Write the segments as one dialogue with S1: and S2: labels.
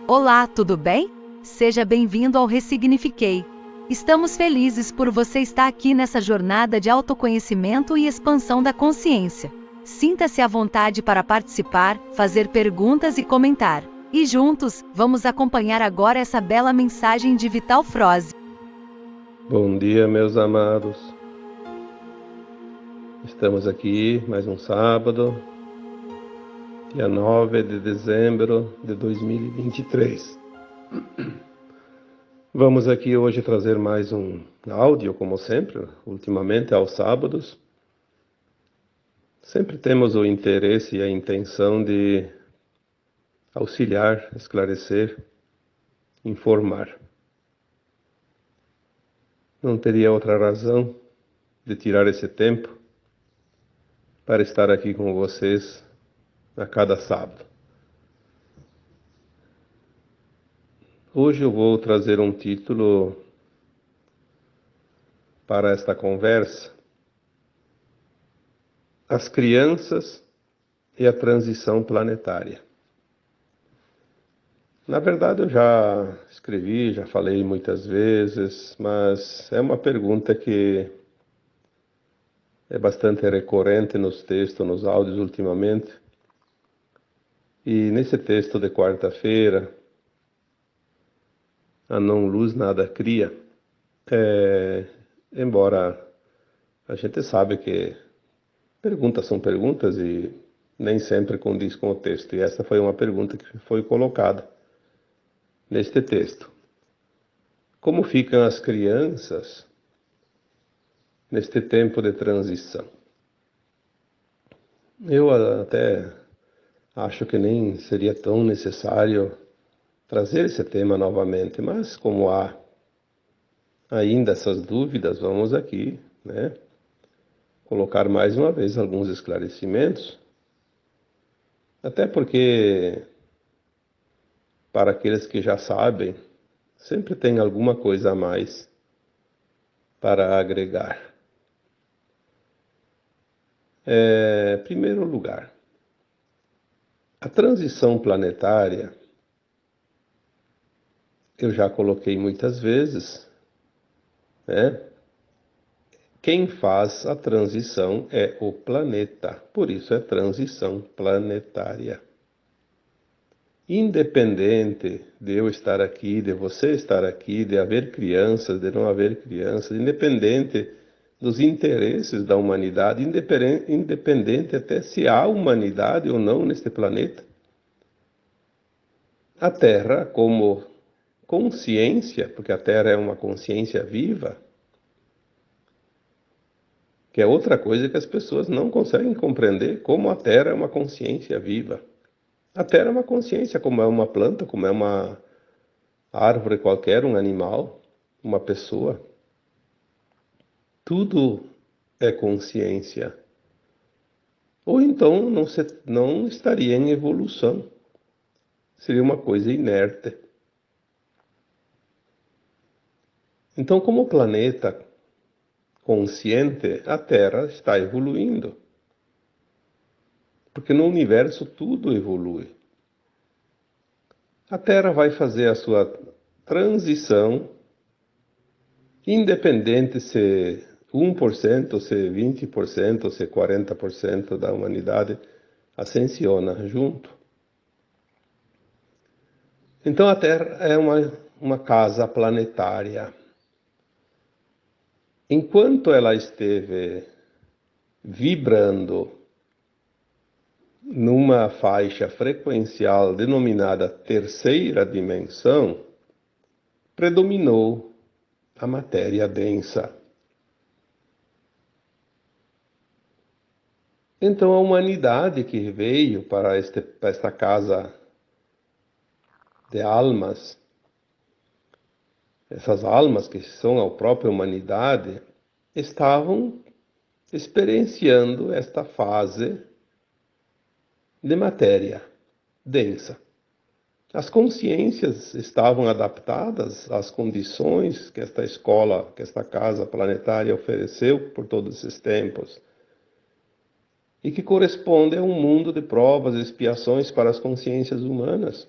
S1: Olá, tudo bem? Seja bem-vindo ao Ressignifiquei. Estamos felizes por você estar aqui nessa jornada de autoconhecimento e expansão da consciência. Sinta-se à vontade para participar, fazer perguntas e comentar. E juntos, vamos acompanhar agora essa bela mensagem de Vital Froese.
S2: Bom dia, meus amados. Estamos aqui mais um sábado, dia 9 de dezembro de 2023. Vamos aqui hoje trazer mais um áudio, como sempre, ultimamente aos sábados. Sempre temos o interesse e a intenção de auxiliar, esclarecer, informar. Não teria outra razão de tirar esse tempo para estar aqui com vocês a cada sábado. Hoje eu vou trazer um título para esta conversa: As crianças e a transição planetária. Na verdade eu já escrevi, já falei muitas vezes, mas é uma pergunta que é bastante recorrente nos textos, nos áudios ultimamente. E nesse texto de quarta-feira, a não luz nada cria, embora a gente sabe que perguntas são perguntas e nem sempre condiz com o texto. E essa foi uma pergunta que foi colocada neste texto. Como ficam as crianças neste tempo de transição? Eu até acho que nem seria tão necessário trazer esse tema novamente, mas como há ainda essas dúvidas, vamos aqui, colocar mais uma vez alguns esclarecimentos, até porque, para aqueles que já sabem, sempre tem alguma coisa a mais para agregar. Em primeiro lugar, a transição planetária, eu já coloquei muitas vezes, Quem faz a transição é o planeta, por isso é transição planetária. Independente de eu estar aqui, de você estar aqui, de haver crianças, de não haver crianças, independente dos interesses da humanidade, independente até se há humanidade ou não neste planeta, a Terra, como consciência, porque a Terra é uma consciência viva, que é outra coisa que as pessoas não conseguem compreender, como a Terra é uma consciência viva. A Terra é uma consciência, como é uma planta, como é uma árvore qualquer, um animal, uma pessoa. Tudo é consciência. Ou então não estaria em evolução. Seria uma coisa inerte. Então, como planeta consciente, a Terra está evoluindo. Porque no universo tudo evolui. A Terra vai fazer a sua transição, independente se 1%, se 20%, se 40% da humanidade ascensiona junto. Então a Terra é uma casa planetária. Enquanto ela esteve vibrando numa faixa frequencial denominada terceira dimensão, predominou a matéria densa. Então a humanidade que veio para esta casa de almas, essas almas que são a própria humanidade, estavam experienciando esta fase de matéria densa. As consciências estavam adaptadas às condições que esta escola, que esta casa planetária ofereceu por todos esses tempos, e que corresponde a um mundo de provas e expiações para as consciências humanas,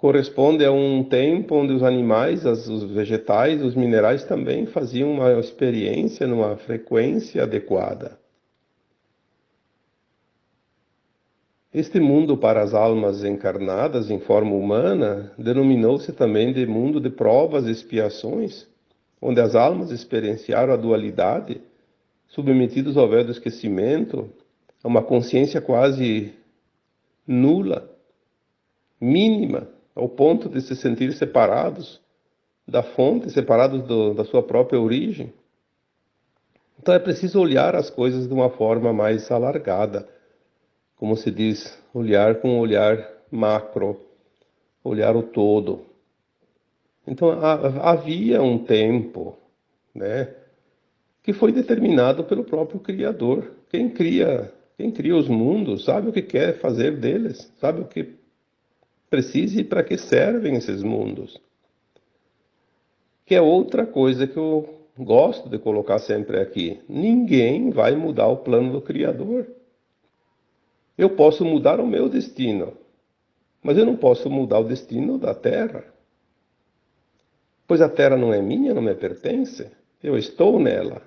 S2: corresponde a um tempo onde os animais, os vegetais, os minerais também faziam uma experiência numa frequência adequada. Este mundo para as almas encarnadas em forma humana denominou-se também de mundo de provas e expiações, onde as almas experienciaram a dualidade, submetidos ao véu do esquecimento, a uma consciência quase nula, mínima, ao ponto de se sentir separados da fonte, separados da sua própria origem. Então é preciso olhar as coisas de uma forma mais alargada, como se diz, olhar com um olhar macro, olhar o todo. Então havia um tempo, né, que foi determinado pelo próprio Criador. Quem cria os mundos sabe o que quer fazer deles, sabe o que precisa e para que servem esses mundos. Que é outra coisa que eu gosto de colocar sempre aqui. Ninguém vai mudar o plano do Criador. Eu posso mudar o meu destino, mas eu não posso mudar o destino da Terra. Pois a Terra não é minha, não me pertence. Eu estou nela.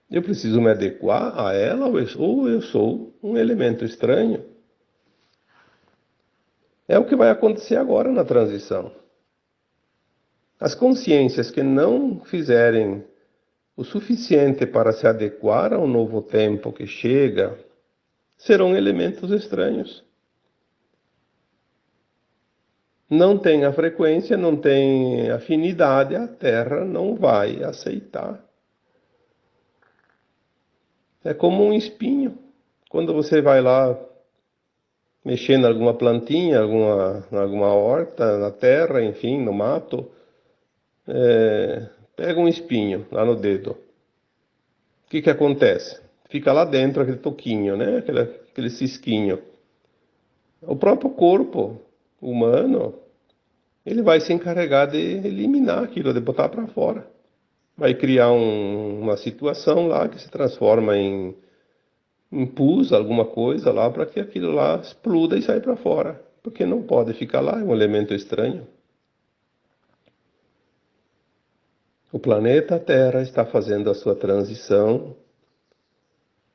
S2: Eu preciso me adequar a ela ou eu sou um elemento estranho. É o que vai acontecer agora na transição. As consciências que não fizerem o suficiente para se adequar ao novo tempo que chega, serão elementos estranhos. Não tem a frequência, não tem afinidade, a Terra não vai aceitar. É como um espinho. Quando você vai lá mexer em alguma plantinha, alguma horta, na terra, enfim, no mato, pega um espinho lá no dedo. O que acontece? Fica lá dentro aquele toquinho, né? Aquele cisquinho. O próprio corpo humano, ele vai se encarregar de eliminar aquilo, de botar para fora. Vai criar uma situação lá que se transforma em pus, alguma coisa lá, para que aquilo lá exploda e saia para fora. Porque não pode ficar lá, é um elemento estranho. O planeta Terra está fazendo a sua transição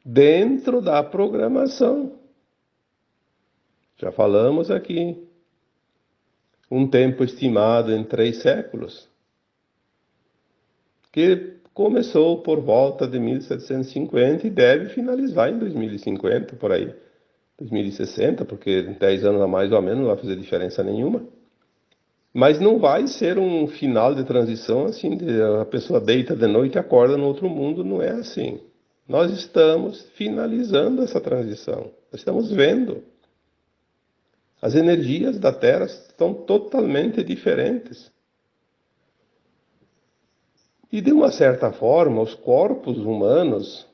S2: dentro da programação. Já falamos aqui. Um tempo estimado em 3 séculos. Que começou por volta de 1750 e deve finalizar em 2050, por aí. 2060, porque 10 anos a mais ou a menos não vai fazer diferença nenhuma. Mas não vai ser um final de transição assim, a pessoa deita de noite e acorda no outro mundo, não é assim. Nós estamos finalizando essa transição, nós estamos vendo. As energias da Terra estão totalmente diferentes. E de uma certa forma, os corpos humanos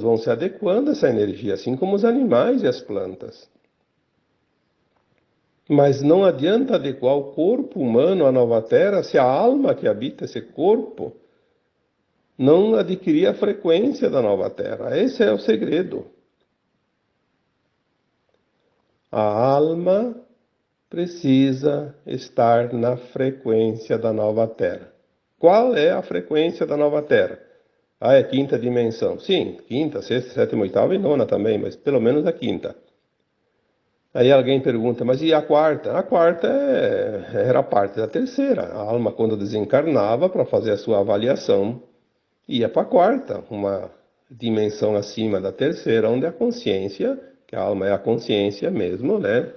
S2: vão se adequando a essa energia, assim como os animais e as plantas. Mas não adianta adequar o corpo humano à nova Terra se a alma que habita esse corpo não adquirir a frequência da nova Terra. Esse é o segredo. A alma precisa estar na frequência da nova Terra. Qual é a frequência da nova Terra? Ah, é quinta dimensão. Sim, quinta, sexta, sétima, oitava e nona também, mas pelo menos a quinta. Aí alguém pergunta, mas e a quarta? A quarta era parte da terceira. A alma, quando desencarnava para fazer a sua avaliação, ia para a quarta, uma dimensão acima da terceira, onde a consciência, que a alma é a consciência mesmo, né,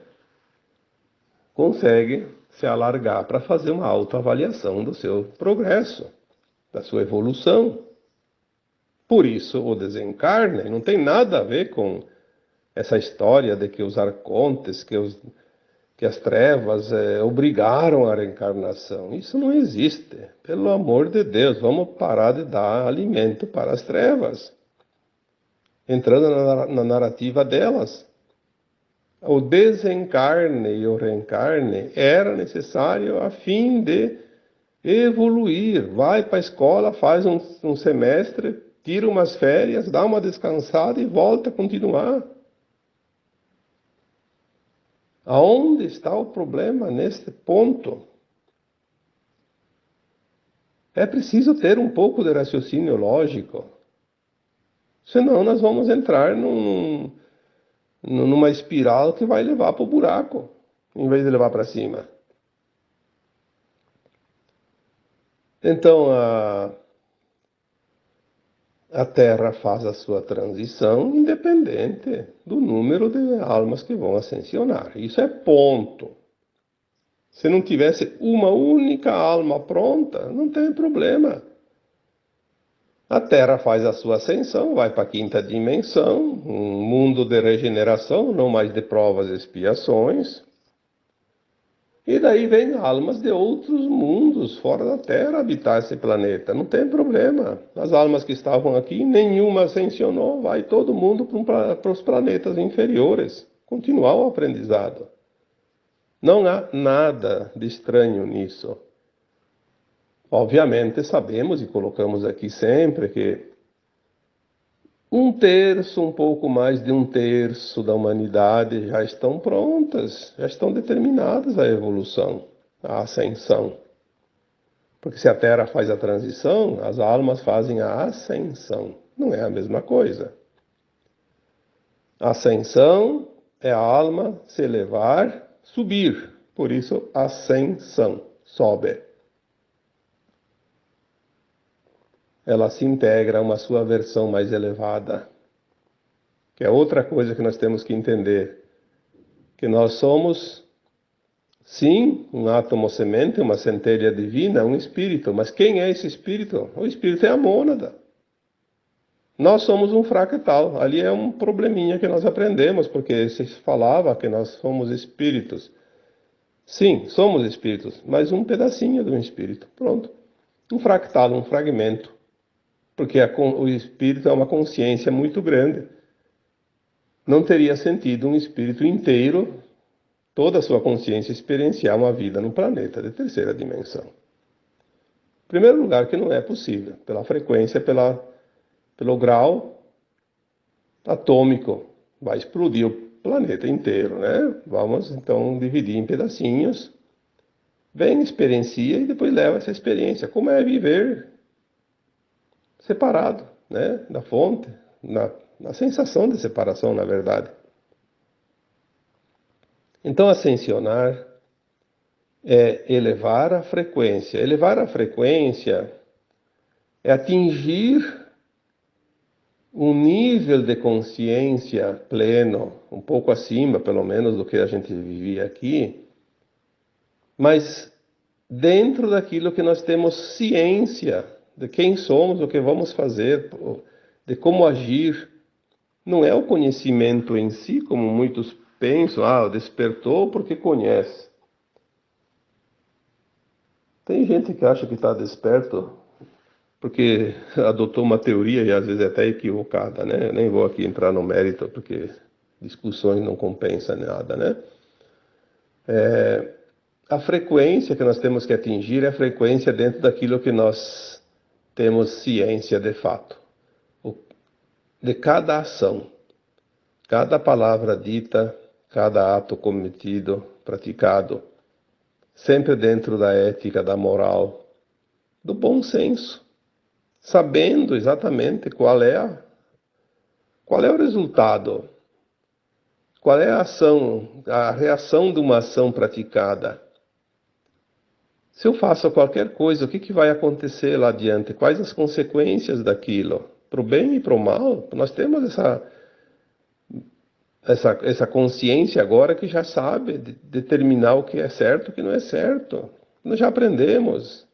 S2: consegue se alargar para fazer uma autoavaliação do seu progresso, da sua evolução. Por isso, o desencarne não tem nada a ver com essa história de que os arcontes, que as trevas obrigaram a reencarnação. Isso não existe. Pelo amor de Deus, vamos parar de dar alimento para as trevas, entrando na narrativa delas. O desencarne e o reencarne era necessário a fim de evoluir. Vai para a escola, faz um semestre, tira umas férias, dá uma descansada e volta a continuar. Aonde está o problema neste ponto? É preciso ter um pouco de raciocínio lógico. Senão nós vamos entrar numa espiral que vai levar para o buraco, em vez de levar para cima. Então a Terra faz a sua transição independente do número de almas que vão ascensionar. Isso é ponto. Se não tivesse uma única alma pronta, não tem problema. A Terra faz a sua ascensão, vai para a quinta dimensão, um mundo de regeneração, não mais de provas e expiações. E daí vem almas de outros mundos fora da Terra habitar esse planeta. Não tem problema. As almas que estavam aqui, nenhuma ascensionou, vai todo mundo para os planetas inferiores. Continuar o aprendizado. Não há nada de estranho nisso. Obviamente sabemos e colocamos aqui sempre que um terço, um pouco mais de um terço da humanidade já estão prontas, já estão determinadas à evolução, à ascensão. Porque se a Terra faz a transição, as almas fazem a ascensão. Não é a mesma coisa. Ascensão é a alma se elevar, subir. Por isso, ascensão, sobe. Ela se integra a uma sua versão mais elevada. Que é outra coisa que nós temos que entender. Que nós somos, sim, um átomo semente, uma centelha divina, um espírito. Mas quem é esse espírito? O espírito é a mônada. Nós somos um fractal. Ali é um probleminha que nós aprendemos, porque se falava que nós somos espíritos. Sim, somos espíritos, mas um pedacinho de um espírito. Pronto. Um fractal, um fragmento. Porque o espírito é uma consciência muito grande. Não teria sentido um espírito inteiro, toda a sua consciência, experienciar uma vida num planeta de terceira dimensão. Em primeiro lugar, que não é possível, pela frequência, pelo grau atômico. Vai explodir o planeta inteiro, né? Vamos então dividir em pedacinhos. Vem, experiencia e depois leva essa experiência. Como é viver separado, né, da fonte, na sensação de separação, na verdade. Então, ascensionar é elevar a frequência. Elevar a frequência é atingir um nível de consciência pleno, um pouco acima, pelo menos, do que a gente vivia aqui, mas dentro daquilo que nós temos ciência de quem somos, o que vamos fazer, de como agir. Não é o conhecimento em si, como muitos pensam, despertou porque conhece. Tem gente que acha que está desperto porque adotou uma teoria e às vezes é até equivocada, né? Eu nem vou aqui entrar no mérito porque discussões não compensam nada, né? A frequência que nós temos que atingir é a frequência dentro daquilo que nós temos ciência de fato, de cada ação, cada palavra dita, cada ato cometido, praticado, sempre dentro da ética, da moral, do bom senso, sabendo exatamente qual é o resultado, qual é a ação, a reação de uma ação praticada. Se eu faço qualquer coisa, o que vai acontecer lá adiante? Quais as consequências daquilo? Para o bem e para o mal? Nós temos essa consciência agora que já sabe determinar o que é certo e o que não é certo. Nós já aprendemos.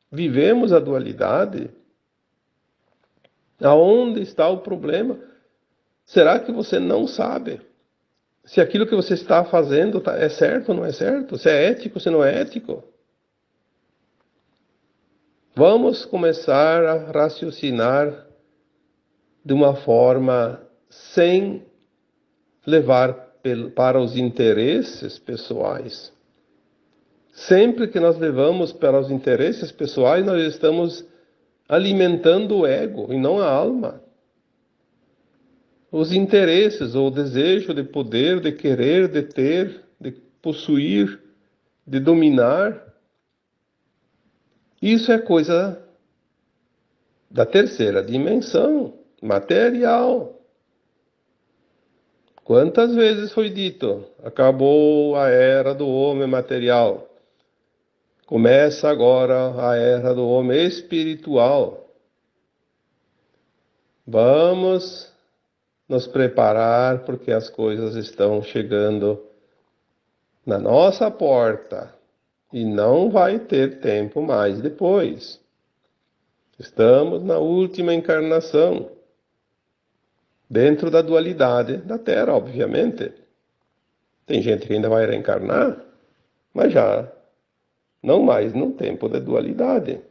S2: Vivemos a dualidade. Aonde está o problema? Será que você não sabe se aquilo que você está fazendo é certo ou não é certo? Se é ético, se não é ético? Vamos começar a raciocinar de uma forma sem levar para os interesses pessoais. Sempre que nós levamos para os interesses pessoais, nós estamos alimentando o ego e não a alma. Os interesses ou o desejo de poder, de querer, de ter, de possuir, de dominar. Isso é coisa da terceira dimensão, material. Quantas vezes foi dito, acabou a era do homem material. Começa agora a era do homem espiritual. Vamos nos preparar porque as coisas estão chegando na nossa porta e não vai ter tempo mais depois. Estamos na última encarnação, dentro da dualidade da Terra, obviamente. Tem gente que ainda vai reencarnar, mas já não mais no tempo da dualidade.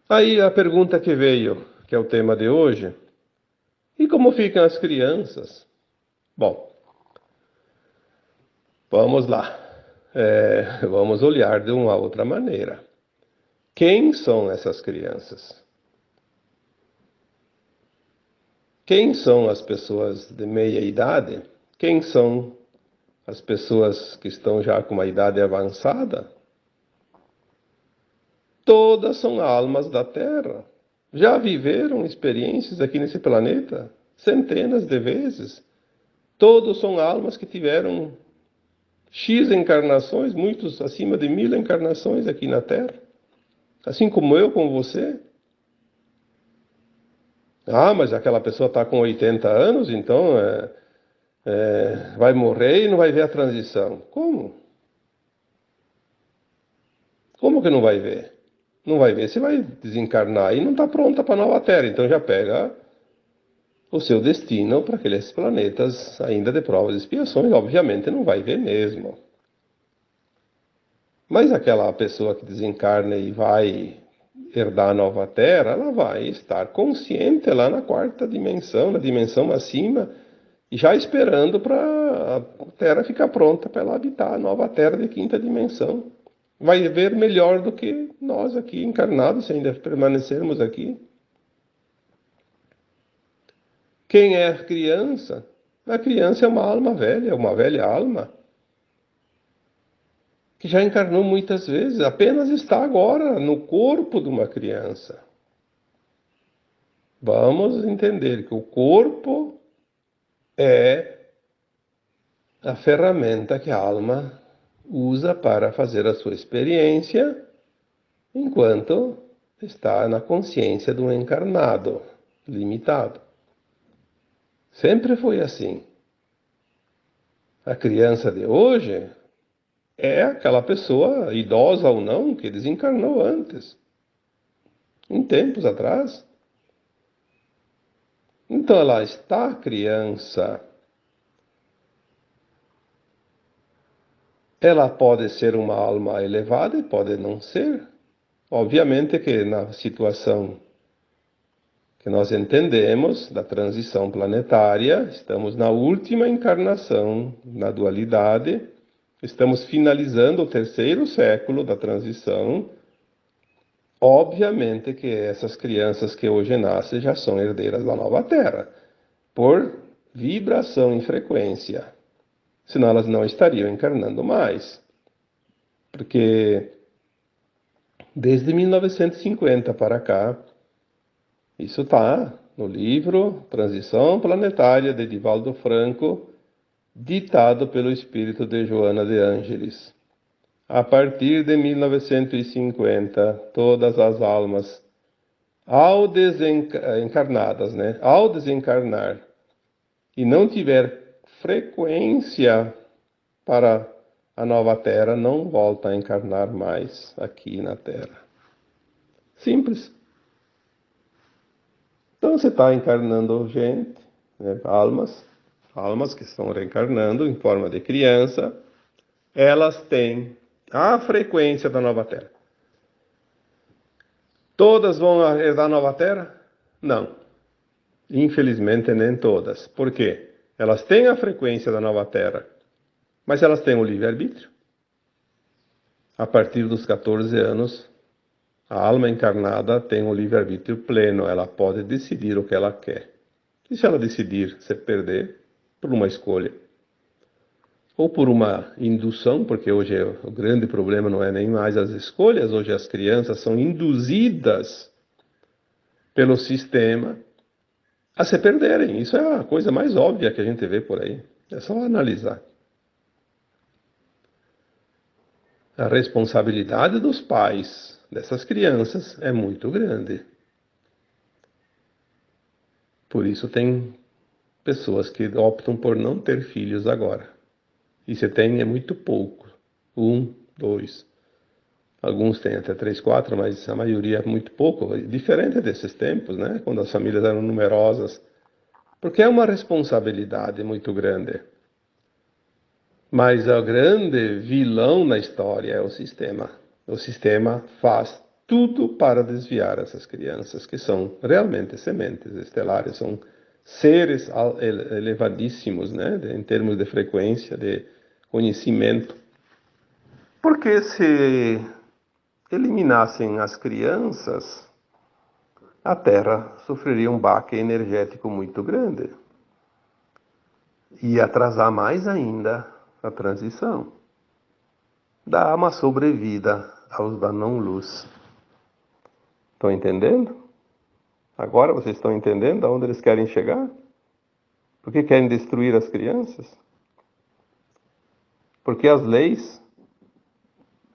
S2: Aí a pergunta que veio, que é o tema de hoje, e como ficam as crianças? Bom, vamos lá. Vamos olhar de uma outra maneira. Quem são essas crianças? Quem são as pessoas de meia idade? Quem são as pessoas que estão já com uma idade avançada? Todas são almas da Terra. Já viveram experiências aqui nesse planeta centenas de vezes. Todos são almas que tiveram X encarnações, muitos acima de 1000 encarnações aqui na Terra. Assim como eu, como você. Ah, mas aquela pessoa está com 80 anos, então vai morrer e não vai ver a transição. Como? Como que não vai ver? Não vai ver se vai desencarnar e não está pronta para a nova Terra. Então já pega o seu destino para aqueles planetas ainda de provas e expiações. Obviamente não vai ver mesmo. Mas aquela pessoa que desencarna e vai herdar a nova Terra, ela vai estar consciente lá na quarta dimensão, na dimensão acima, e já esperando para a Terra ficar pronta para ela habitar a nova Terra de quinta dimensão. Vai ver melhor do que nós aqui encarnados, se ainda permanecermos aqui. Quem é a criança? A criança é uma alma velha, uma velha alma, que já encarnou muitas vezes, apenas está agora no corpo de uma criança. Vamos entender que o corpo é a ferramenta que a alma usa para fazer a sua experiência enquanto está na consciência do encarnado, limitado. Sempre foi assim. A criança de hoje é aquela pessoa, idosa ou não, que desencarnou antes, em tempos atrás. Então ela está criança. Ela pode ser uma alma elevada e pode não ser. Obviamente que na situação que nós entendemos da transição planetária, estamos na última encarnação na dualidade, estamos finalizando o terceiro século da transição. Obviamente que essas crianças que hoje nascem já são herdeiras da nova Terra, por vibração em frequência. Senão elas não estariam encarnando mais. Porque desde 1950 para cá, isso está no livro Transição Planetária de Divaldo Franco, ditado pelo espírito de Joana de Ângeles. A partir de 1950, todas as almas, ao desencarnar e não tiver frequência para a nova Terra, não volta a encarnar mais aqui na Terra. Simples. Então você está encarnando gente, né, almas que estão reencarnando em forma de criança, elas têm a frequência da nova Terra. Todas vão herdar a nova Terra? Não. Infelizmente nem todas. Por quê? Elas têm a frequência da nova Terra, mas elas têm o livre-arbítrio. A partir dos 14 anos, a alma encarnada tem o livre-arbítrio pleno, ela pode decidir o que ela quer. E se ela decidir se perder, por uma escolha, ou por uma indução, porque hoje o grande problema não é nem mais as escolhas, hoje as crianças são induzidas pelo sistema a se perderem. Isso é a coisa mais óbvia que a gente vê por aí. É só analisar. A responsabilidade dos pais dessas crianças é muito grande. Por isso tem pessoas que optam por não ter filhos agora. E se tem é muito pouco. 1, 2. Alguns têm até 3, 4, mas a maioria é muito pouco. Diferente desses tempos, né? Quando as famílias eram numerosas. Porque é uma responsabilidade muito grande. Mas o grande vilão na história é o sistema. O sistema faz tudo para desviar essas crianças, que são realmente sementes estelares, são seres elevadíssimos, né, em termos de frequência, de conhecimento. Porque se eliminassem as crianças, a Terra sofreria um baque energético muito grande. E atrasar mais ainda a transição. Dá uma sobrevida aos da não-luz. Estão entendendo? Agora vocês estão entendendo aonde eles querem chegar? Por que querem destruir as crianças? Porque as leis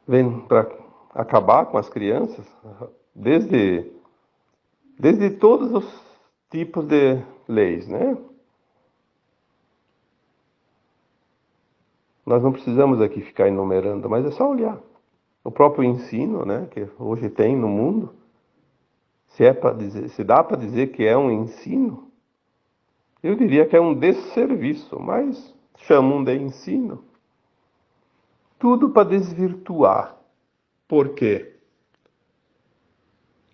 S2: vêm para acabar com as crianças, desde todos os tipos de leis, né? Nós não precisamos aqui ficar enumerando, mas é só olhar. O próprio ensino, né, que hoje tem no mundo, se dá para dizer que é um ensino, eu diria que é um desserviço, mas chamam de ensino. Tudo para desvirtuar. Por quê?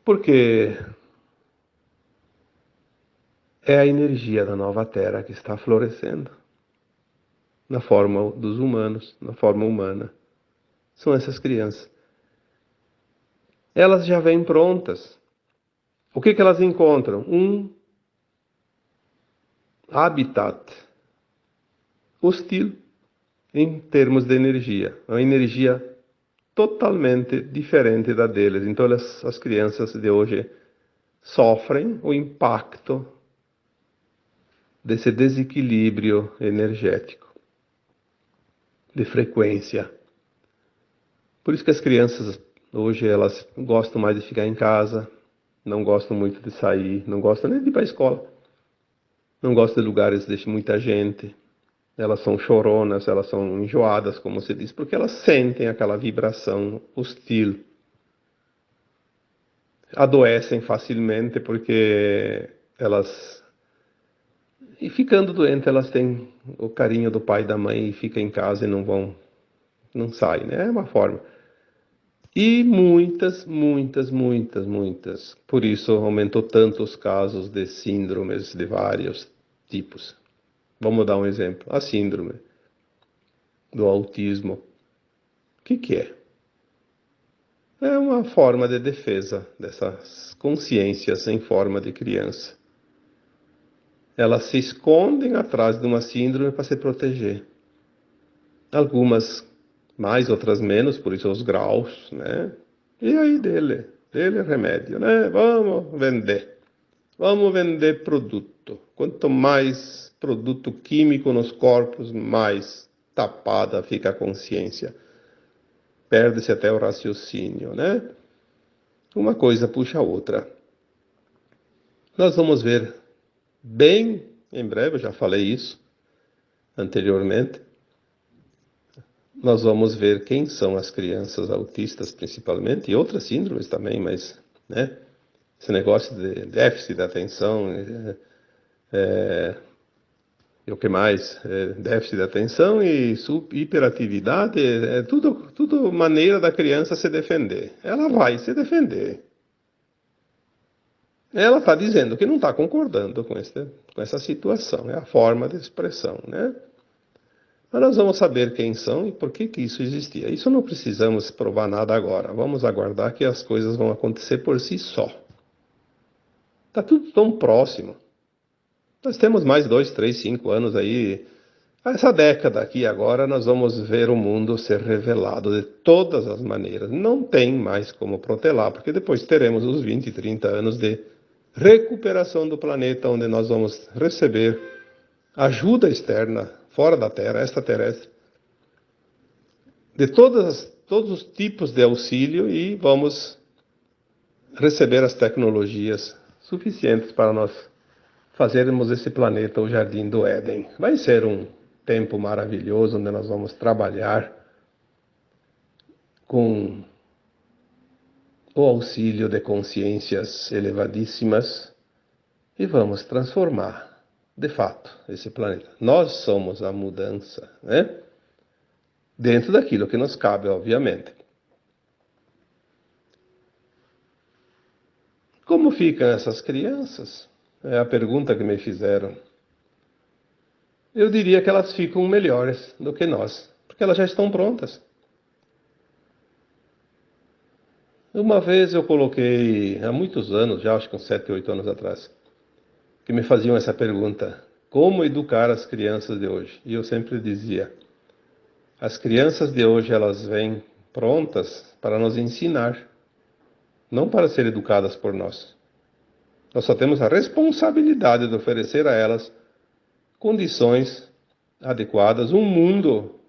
S2: Porque é a energia da nova Terra que está florescendo na forma dos humanos, na forma humana. São essas crianças. Elas já vêm prontas. O que elas encontram? Um habitat hostil em termos de energia. Uma energia totalmente diferente da deles. Então as crianças de hoje sofrem o impacto desse desequilíbrio energético, de frequência. Por isso que as crianças hoje elas gostam mais de ficar em casa, não gostam muito de sair, não gostam nem de ir para a escola, não gostam de lugares de muita gente. Elas são choronas, elas são enjoadas, como se diz, porque elas sentem aquela vibração hostil. Adoecem facilmente porque elas... E ficando doentes, elas têm o carinho do pai e da mãe e ficam em casa e não saem, né? É uma forma. E muitas. Por isso aumentou tanto os casos de síndromes de vários tipos. Vamos dar um exemplo. A síndrome do autismo. O que é? É uma forma de defesa dessas consciências em forma de criança. Elas se escondem atrás de uma síndrome para se proteger. Algumas mais, outras menos, por isso os graus, né? E aí dele é remédio, né? Vamos vender produto. Quanto mais produto químico nos corpos, mais tapada fica a consciência. Perde-se até o raciocínio, né? Uma coisa puxa a outra. Nós vamos ver bem em breve, eu já falei isso anteriormente, nós vamos ver quem são as crianças autistas principalmente, e outras síndromes também, mas, né? Esse negócio de déficit da atenção, e o que mais? Déficit da atenção e hiperatividade, tudo maneira da criança se defender. Ela vai se defender. Ela está dizendo que não está concordando com essa situação, é a forma de expressão, né? Mas nós vamos saber quem são e por que isso existia. Isso não precisamos provar nada agora, vamos aguardar que as coisas vão acontecer por si só. Está tudo tão próximo. Nós temos mais 2, 3, 5 anos aí Essa década aqui agora nós vamos ver o mundo ser revelado de todas as maneiras. Não tem mais como protelar, porque depois teremos os 20, 30 anos de recuperação do planeta, onde nós vamos receber ajuda externa, fora da Terra, extraterrestre, de todos os tipos de auxílio e vamos receber as tecnologias suficientes para nós fazermos esse planeta o jardim do Éden. Vai ser um tempo maravilhoso onde nós vamos trabalhar com o auxílio de consciências elevadíssimas e vamos transformar, de fato, esse planeta. Nós somos a mudança, né? Dentro daquilo que nos cabe, obviamente. Como ficam essas crianças? É a pergunta que me fizeram. Eu diria que elas ficam melhores do que nós, porque elas já estão prontas. Uma vez eu coloquei, há muitos anos, já acho que uns 7, 8 anos atrás, que me faziam essa pergunta: como educar as crianças de hoje? E eu sempre dizia: as crianças de hoje elas vêm prontas para nos ensinar, não para ser educadas por nós. Nós só temos a responsabilidade de oferecer a elas condições adequadas, um mundo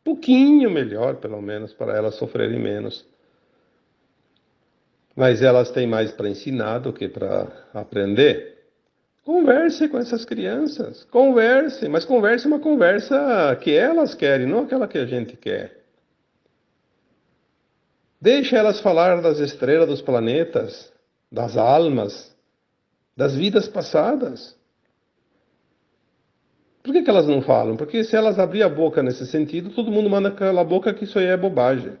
S2: um pouquinho melhor, pelo menos, para elas sofrerem menos. Mas elas têm mais para ensinar do que para aprender. Converse com essas crianças, converse, mas converse uma conversa que elas querem, não aquela que a gente quer. Deixe elas falar das estrelas, dos planetas, das almas, das vidas passadas. Por que elas não falam? Porque se elas abrirem a boca nesse sentido, todo mundo manda calar a boca que isso aí é bobagem.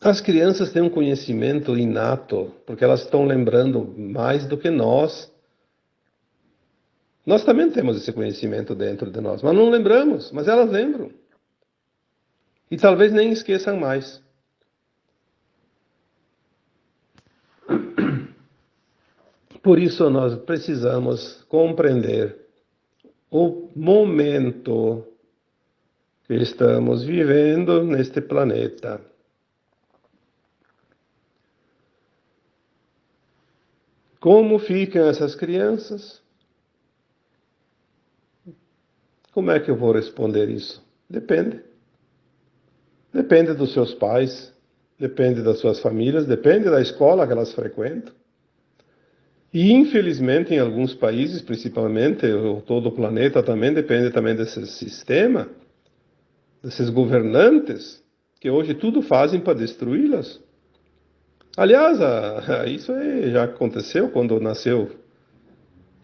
S2: As crianças têm um conhecimento inato, porque elas estão lembrando mais do que nós. Nós também temos esse conhecimento dentro de nós, mas não lembramos, mas elas lembram. E talvez nem esqueçam mais. Por isso nós precisamos compreender o momento que estamos vivendo neste planeta. Como ficam essas crianças? Como é que eu vou responder isso? Depende. Depende dos seus pais, depende das suas famílias, depende da escola que elas frequentam. E, infelizmente, em alguns países, principalmente, todo o planeta também depende também desse sistema, desses governantes, que hoje tudo fazem para destruí-las. Aliás, isso já aconteceu quando nasceu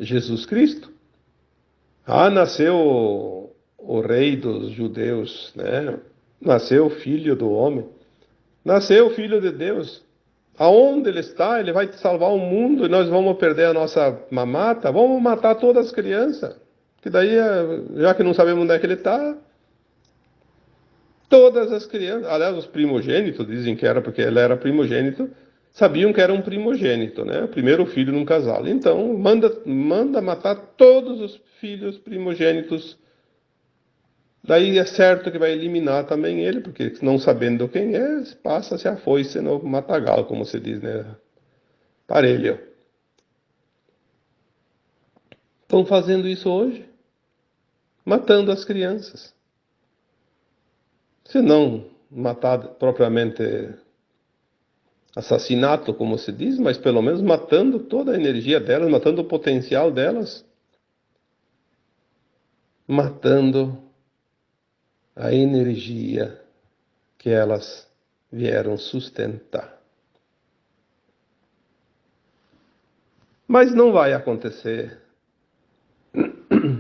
S2: Jesus Cristo. Nasceu o rei dos judeus, né? Nasceu o filho do homem. Nasceu o filho de Deus. Aonde ele está, ele vai salvar o mundo e nós vamos perder a nossa mamata. Vamos matar todas as crianças. Que daí, já que não sabemos onde é que ele está, todas as crianças, aliás, os primogênitos, dizem que era porque ele era primogênito, sabiam que era um primogênito, né? O primeiro filho num casal. Então, manda matar todos os filhos primogênitos. Daí é certo que vai eliminar também ele, porque não sabendo quem é, passa-se a foice no matagal, como se diz, né? Parelho. Estão fazendo isso hoje, matando as crianças. Se não matar propriamente assassinato, como se diz, mas pelo menos matando toda a energia delas, matando o potencial delas, matando a energia que elas vieram sustentar. Mas não vai acontecer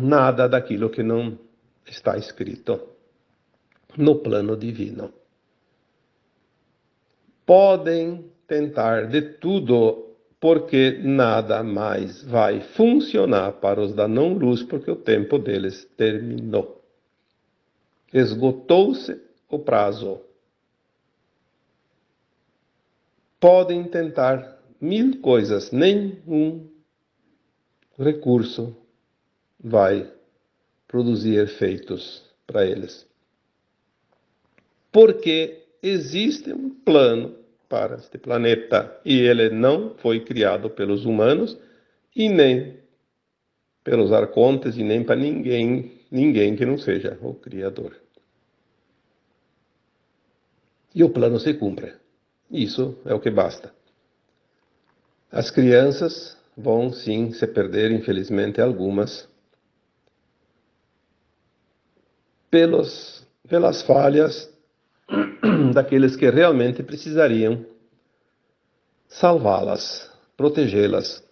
S2: nada daquilo que não está escrito no plano divino. Podem tentar de tudo, porque nada mais vai funcionar para os da não-luz, porque o tempo deles terminou. Esgotou-se o prazo. Podem tentar 1000 coisas, nenhum recurso vai produzir efeitos para eles. Porque existe um plano para este planeta e ele não foi criado pelos humanos e nem pelos arcontes e nem para ninguém que não seja o Criador. E o plano se cumpre. Isso é o que basta. As crianças vão sim se perder, infelizmente algumas, pelas falhas daqueles que realmente precisariam salvá-las, protegê-las.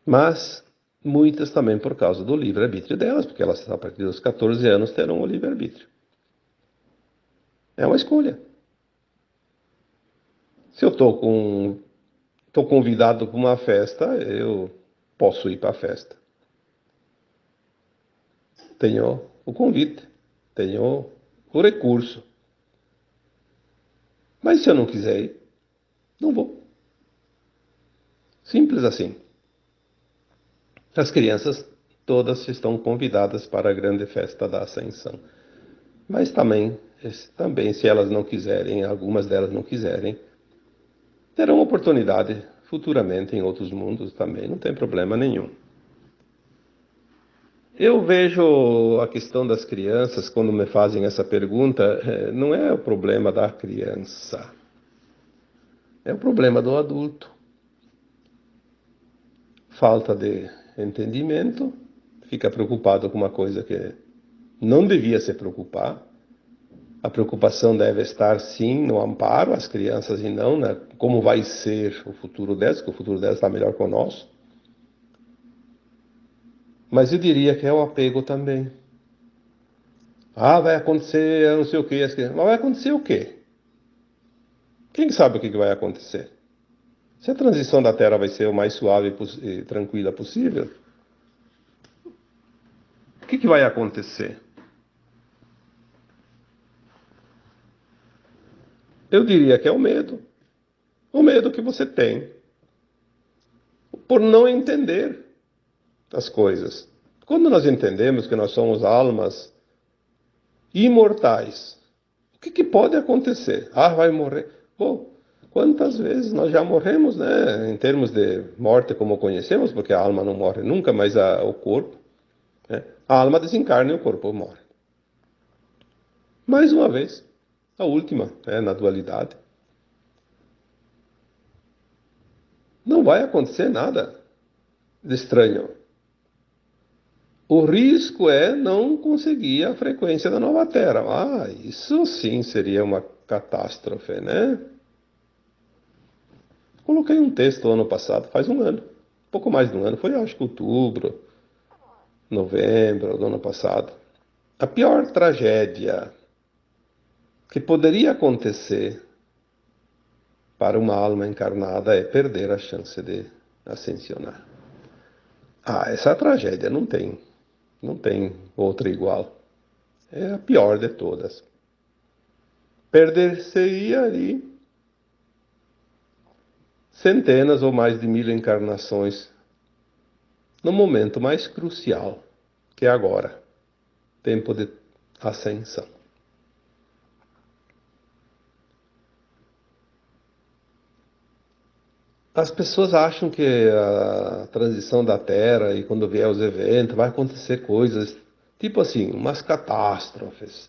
S2: Mas muitas também por causa do livre-arbítrio delas, porque elas a partir dos 14 anos terão o livre-arbítrio. É uma escolha. Se eu estou convidado para uma festa, eu posso ir para a festa. Tenho o convite, tenho o recurso. Mas se eu não quiser ir, não vou. Simples assim. As crianças todas estão convidadas para a grande festa da Ascensão. Mas também, se elas não quiserem, algumas delas não quiserem, terão oportunidade futuramente em outros mundos também, não tem problema nenhum. Eu vejo a questão das crianças, quando me fazem essa pergunta, não é o problema da criança, é o problema do adulto. Falta de entendimento, fica preocupado com uma coisa que não devia se preocupar. A preocupação deve estar, sim, no amparo às crianças e não como vai ser o futuro delas, que o futuro delas está melhor que o nosso. Mas eu diria que é o apego também. Vai acontecer não sei o quê. Mas vai acontecer o quê? Quem sabe o que vai acontecer? Se a transição da Terra vai ser o mais suave e tranquila possível, o que vai acontecer? Eu diria que é o medo. O medo que você tem por não entender as coisas. Quando nós entendemos que nós somos almas imortais, o que pode acontecer? Vai morrer. Bom, quantas vezes nós já morremos, né? Em termos de morte como conhecemos, porque a alma não morre nunca, mas o corpo, né? A alma desencarna e o corpo morre. Mais uma vez, a última, na dualidade. Não vai acontecer nada de estranho. O risco é não conseguir a frequência da nova Terra. Isso sim seria uma catástrofe, né? Coloquei um texto ano passado, faz um ano, pouco mais de um ano, foi acho que outubro, novembro do ano passado. A pior tragédia que poderia acontecer para uma alma encarnada é perder a chance de ascensionar. Essa tragédia não tem outra igual. É a pior de todas. Perder-se-ia ali centenas ou mais de 1000 encarnações no momento mais crucial, que é agora, tempo de ascensão. As pessoas acham que a transição da Terra e quando vier os eventos vai acontecer coisas, tipo assim, umas catástrofes.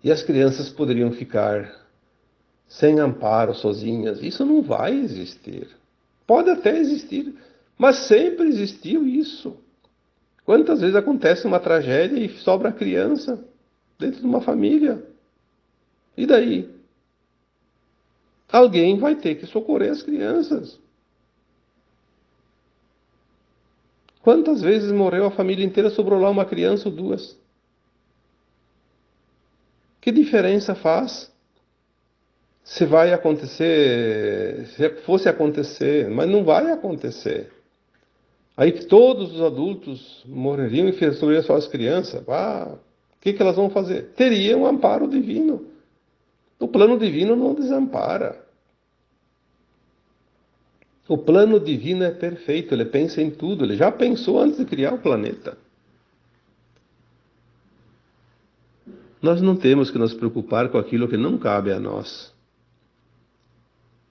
S2: E as crianças poderiam ficar sem amparo, sozinhas. Isso não vai existir. Pode até existir, mas sempre existiu isso. Quantas vezes acontece uma tragédia e sobra a criança dentro de uma família? E daí? Alguém vai ter que socorrer as crianças. Quantas vezes morreu a família inteira, sobrou lá uma criança ou duas? Que diferença faz? Se vai acontecer, se fosse acontecer, mas não vai acontecer. Aí todos os adultos morreriam e sobrariam só as crianças. O que elas vão fazer? Teriam um amparo divino. O plano divino não desampara. O plano divino é perfeito, ele pensa em tudo, ele já pensou antes de criar o planeta. Nós não temos que nos preocupar com aquilo que não cabe a nós.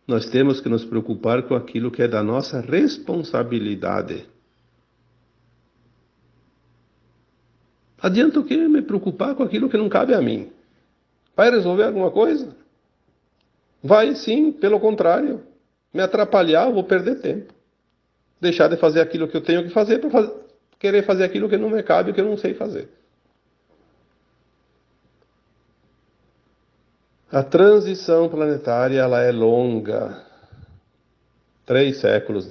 S2: Nós temos que nos preocupar com aquilo que é da nossa responsabilidade. Adianta o quê me preocupar com aquilo que não cabe a mim? Vai resolver alguma coisa? Vai sim, pelo contrário. Me atrapalhar, eu vou perder tempo. Deixar de fazer aquilo que eu tenho que fazer para querer fazer aquilo que não me cabe, que eu não sei fazer. A transição planetária, ela é longa. 3 séculos.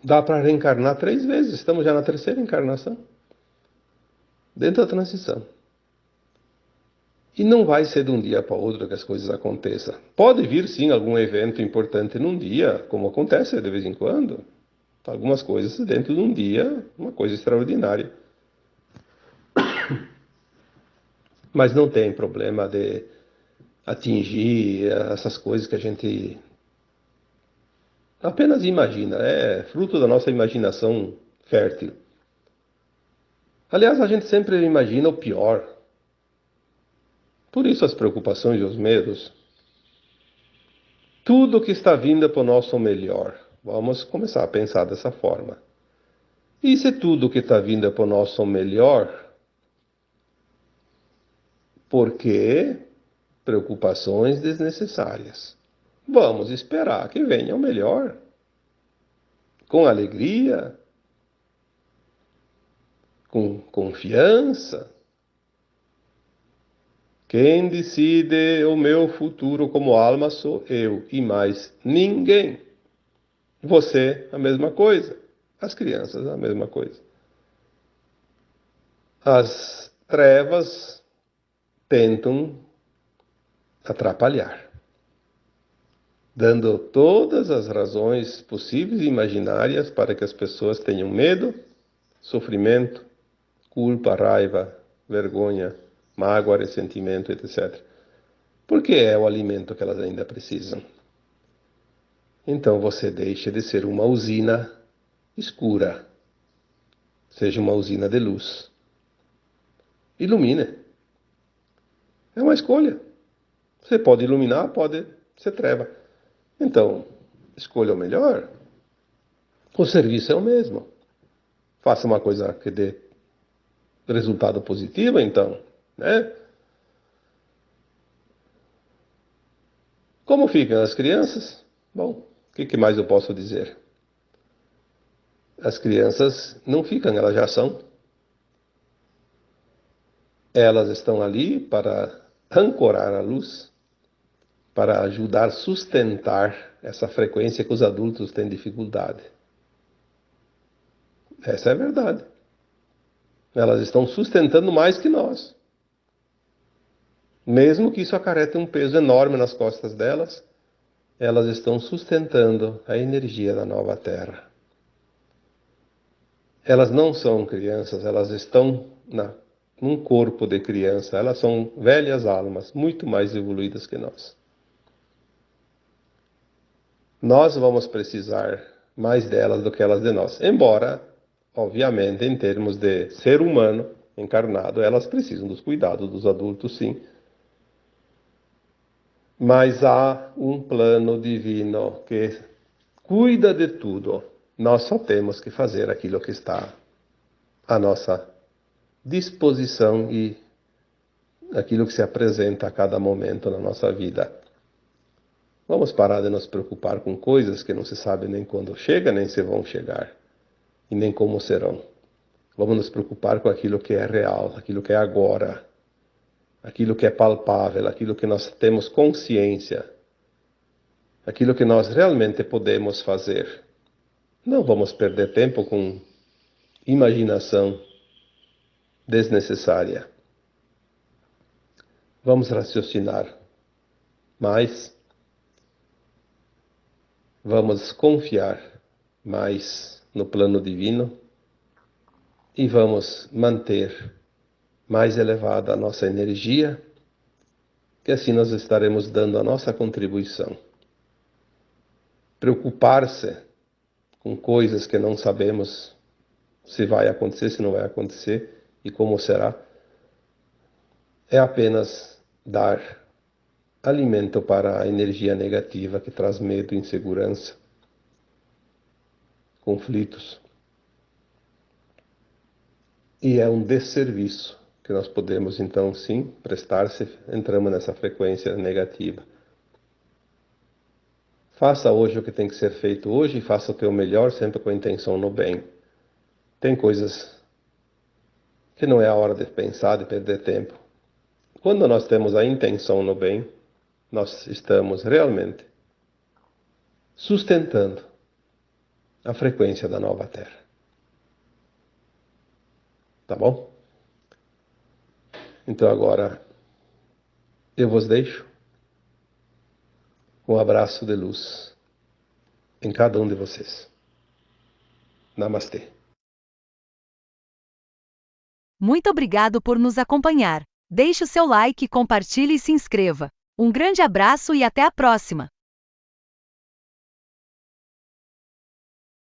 S2: Dá para reencarnar 3 vezes. Estamos já na 3ª encarnação. Dentro da transição. E não vai ser de um dia para outro que as coisas aconteçam. Pode vir sim algum evento importante num dia, como acontece de vez em quando. Algumas coisas dentro de um dia, uma coisa extraordinária. Mas não tem problema de atingir essas coisas que a gente apenas imagina. É fruto da nossa imaginação fértil. Aliás, a gente sempre imagina o pior. Por isso as preocupações e os medos. Tudo que está vindo para o nosso melhor. Vamos começar a pensar dessa forma. E se tudo que está vindo para o nosso melhor, por que preocupações desnecessárias? Vamos esperar que venha o melhor. Com alegria, com confiança. Quem decide o meu futuro como alma sou eu e mais ninguém. Você, a mesma coisa. As crianças, a mesma coisa. As trevas tentam atrapalhar, dando todas as razões possíveis e imaginárias para que as pessoas tenham medo, sofrimento, culpa, raiva, vergonha, mágoa, ressentimento, etc. Porque é o alimento que elas ainda precisam. Então você deixa de ser uma usina escura. Seja uma usina de luz. Ilumine. É uma escolha. Você pode iluminar, pode ser treva. Então, escolha o melhor. O serviço é o mesmo. Faça uma coisa que dê resultado positivo, então, né? Como ficam as crianças? Bom, o que mais eu posso dizer? As crianças não ficam, elas já são. Elas estão ali para ancorar a luz, para ajudar a sustentar essa frequência que os adultos têm dificuldade. Essa é a verdade. Elas estão sustentando mais que nós. Mesmo que isso acarrete um peso enorme nas costas delas, elas estão sustentando a energia da nova Terra. Elas não são crianças, elas estão num corpo de criança. Elas são velhas almas, muito mais evoluídas que nós. Nós vamos precisar mais delas do que elas de nós. Embora, obviamente, em termos de ser humano encarnado, elas precisam dos cuidados dos adultos, sim. Mas há um plano divino que cuida de tudo. Nós só temos que fazer aquilo que está à nossa disposição e aquilo que se apresenta a cada momento na nossa vida. Vamos parar de nos preocupar com coisas que não se sabe nem quando chega, nem se vão chegar, e nem como serão. Vamos nos preocupar com aquilo que é real, aquilo que é agora, aquilo que é palpável, aquilo que nós temos consciência, aquilo que nós realmente podemos fazer. Não vamos perder tempo com imaginação desnecessária. Vamos raciocinar mais, vamos confiar mais no plano divino e vamos manter mais elevada a nossa energia, que assim nós estaremos dando a nossa contribuição. preocupar-se com coisas que não sabemos se vai acontecer, se não vai acontecer e como será, é apenas dar alimento para a energia negativa que traz medo, insegurança, conflitos. E é um desserviço que nós podemos, então, sim, prestar se entramos nessa frequência negativa. Faça hoje o que tem que ser feito hoje e faça o teu melhor, sempre com a intenção no bem. Tem coisas que não é a hora de pensar, de perder tempo. Quando nós temos a intenção no bem, nós estamos realmente sustentando a frequência da nova Terra. Tá bom? Então agora eu vos deixo um abraço de luz em cada um de vocês. Namastê.
S1: Muito obrigado por nos acompanhar. Deixe o seu like, compartilhe e se inscreva. Um grande abraço e até a próxima!